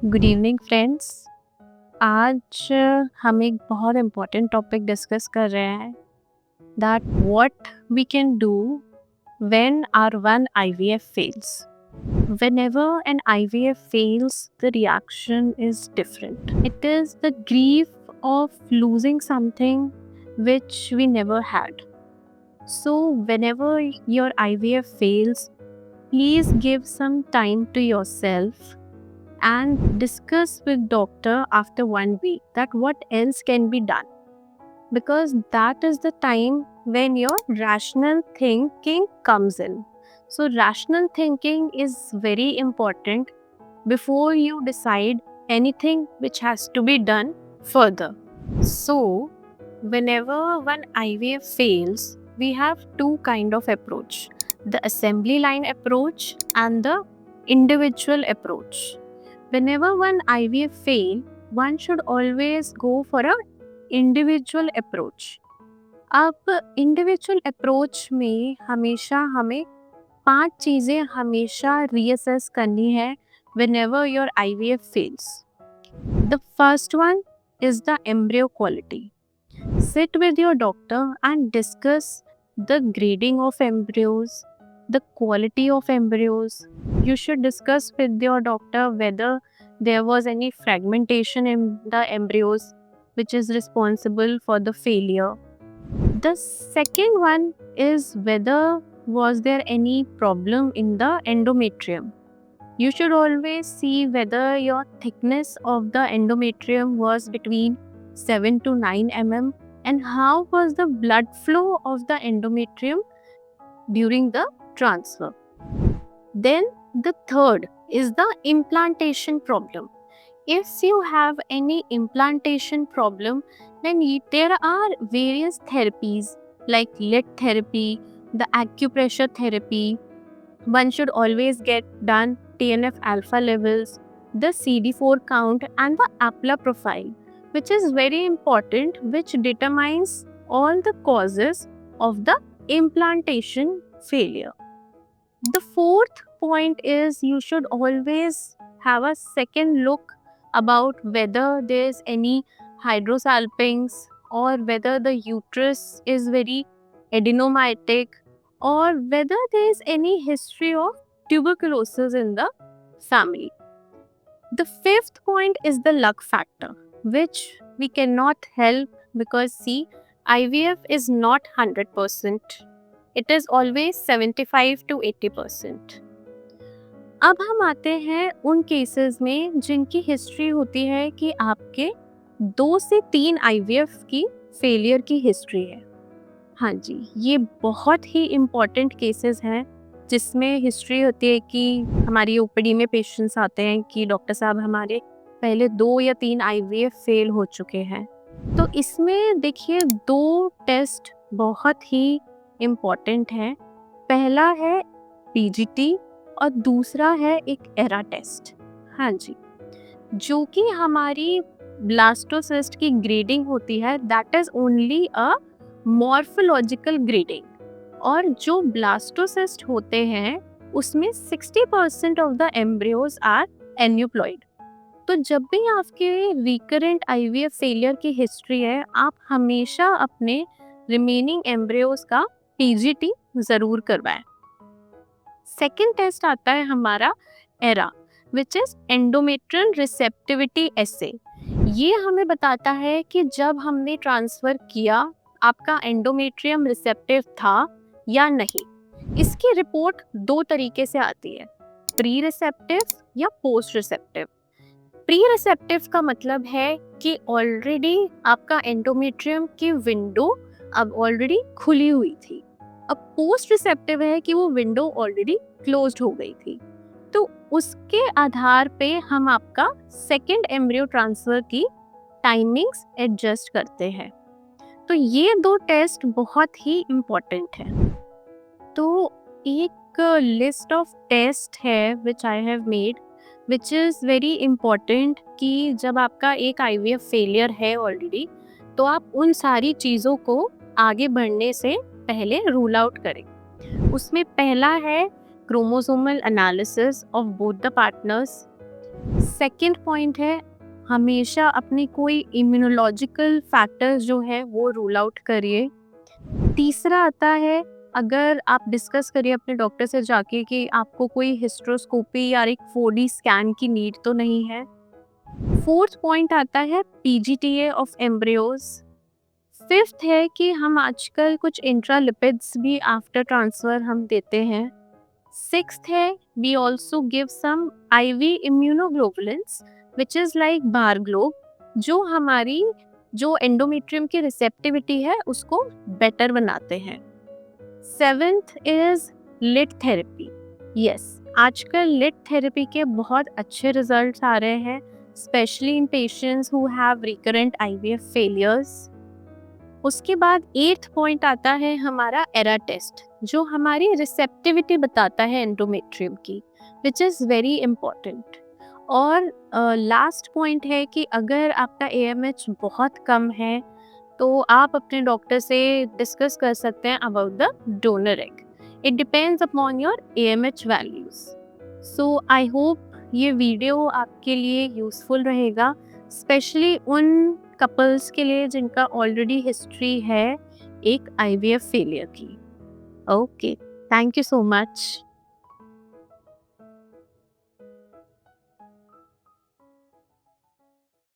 Good evening friends. आज हम एक बहुत इम्पोर्टेंट टॉपिक डिस्कस कर रहे हैं that what we can do when our one IVF fails. Whenever an IVF fails, the reaction is different. It is the grief of losing something which we never had. So, whenever your IVF fails, please give some time to yourself and discuss with doctor after 1 week that what else can be done, because that is the time when your rational thinking comes in. So rational thinking is very important before you decide anything which has to be done further. So whenever one IVF fails, we have two kind of approach: the assembly line approach and the individual approach. Whenever one IVF fail, one should always go for a individual approach. अब individual approach में हमेशा हमें 5 चीज़ें हमेशा reassess करनी है whenever your IVF fails. The first one is the embryo quality. Sit with your doctor and discuss the grading of embryos, the quality of embryos. You should discuss with your doctor whether there was any fragmentation in the embryos which is responsible for the failure. The second one is whether was there any problem in the endometrium. You should always see whether your thickness of the endometrium was between 7 to 9 mm and how was the blood flow of the endometrium during the transfer. Then the third is the implantation problem. If you have any implantation problem, then there are various therapies like lead therapy, the acupressure therapy. One should always get done TNF alpha levels, the CD4 count and the APLA profile, which is very important, which determines all the causes of the implantation failure. The fourth point is you should always have a second look about whether there is any hydrosalpinx or whether the uterus is very adenomyotic or whether there is any history of tuberculosis in the family. The fifth point is the luck factor, which we cannot help because see, IVF is not 100%. It is always 75 to 80%. अब हम आते हैं उन cases में जिनकी history होती है कि आपके 2 से 3 IVF की फेलियर की हिस्ट्री है। हाँ जी, ये बहुत ही इम्पॉर्टेंट केसेस हैं जिसमें हिस्ट्री होती है कि हमारी ओपीडी में पेशेंट्स आते हैं कि डॉक्टर साहब हमारे पहले 2 या 3 IVF फेल हो चुके हैं। तो इसमें देखिए 2 टेस्ट बहुत ही इम्पॉर्टेंट हैं। पहला है PGT और दूसरा है एक एरा टेस्ट। हाँ जी, जो कि हमारी ब्लास्टोसिस्ट की ग्रेडिंग होती है, that is only a morphological grading. और जो ब्लास्टोसिस्ट होते हैं उसमें 60% ऑफ द एम्ब्रियोज आर एन्यूप्लॉइड। तो जब भी आपके रिकरेंट IVF फेलियर की हिस्ट्री है, आप हमेशा अपने रिमेनिंग एम्ब्रियोज का PGT ज़रूर करवाएं। सेकेंड टेस्ट आता है हमारा ERA, which is endometrial receptivity assay. ये हमें बताता है कि जब हमने ट्रांसफर किया आपका एंडोमेट्रियम रिसेप्टिव था या नहीं। इसकी रिपोर्ट 2 तरीके से आती है, प्री रिसेप्टिव या पोस्ट रिसेप्टिव। प्री रिसेप्टिव का मतलब है कि ऑलरेडी आपका एंडोमेट्रियम की विंडो अब ऑलरेडी खुली हुई थी। अब पोस्ट रिसेप्टिव है कि वो विंडो ऑलरेडी क्लोज्ड हो गई थी। तो उसके आधार पे हम आपका सेकेंड एम्ब्रियो ट्रांसफर की टाइमिंग्स एडजस्ट करते हैं। तो ये 2 टेस्ट बहुत ही इम्पोर्टेंट है। तो एक लिस्ट ऑफ टेस्ट है which I have made, which is very important कि जब आपका एक IVF फेलियर है ऑलरेडी, तो आप उन सारी चीज़ों को आगे बढ़ने से पहले रूल आउट करें। उसमें पहला है chromosomal analysis of both the partners. Second point है, हमेशा अपनी कोई इम्यूनोलॉजिकल फैक्टर्स जो है वो रूल आउट करिए। तीसरा आता है, अगर आप डिस्कस करिए अपने डॉक्टर से जाके कि आपको कोई हिस्ट्रोस्कोपी या एक 4D स्कैन की नीड तो नहीं है। फोर्थ पॉइंट आता है PGTA ऑफ एम्ब्रियोज। फिफ्थ है कि हम आजकल कुछ इंट्रालिपिड्स भी आफ्टर ट्रांसफर हम देते हैं। सिक्स्थ है, we also give some IV immunoglobulins which is like Barglob, जो हमारी जो एंडोमेट्रियम की रिसेप्टिविटी है उसको बेटर बनाते हैं। Seventh is LIT therapy. Yes, आजकल लिट थेरेपी के बहुत अच्छे रिजल्ट्स आ रहे हैं, specially in patients who have recurrent IVF failures. उसके बाद एट्थ पॉइंट आता है हमारा एरा टेस्ट, जो हमारी रिसेप्टिविटी बताता है एंडोमेट्रियम की, विच इज़ वेरी इम्पॉर्टेंट। और लास्ट पॉइंट है कि अगर आपका AMH बहुत कम है तो आप अपने डॉक्टर से डिस्कस कर सकते हैं about the donor egg. It depends upon your AMH values. So I hope ये वीडियो आपके लिए यूज़फुल रहेगा, स्पेशली उन कपल्स के लिए जिनका ऑलरेडी हिस्ट्री है एक IVF फेलियर की। Okay, thank you so much.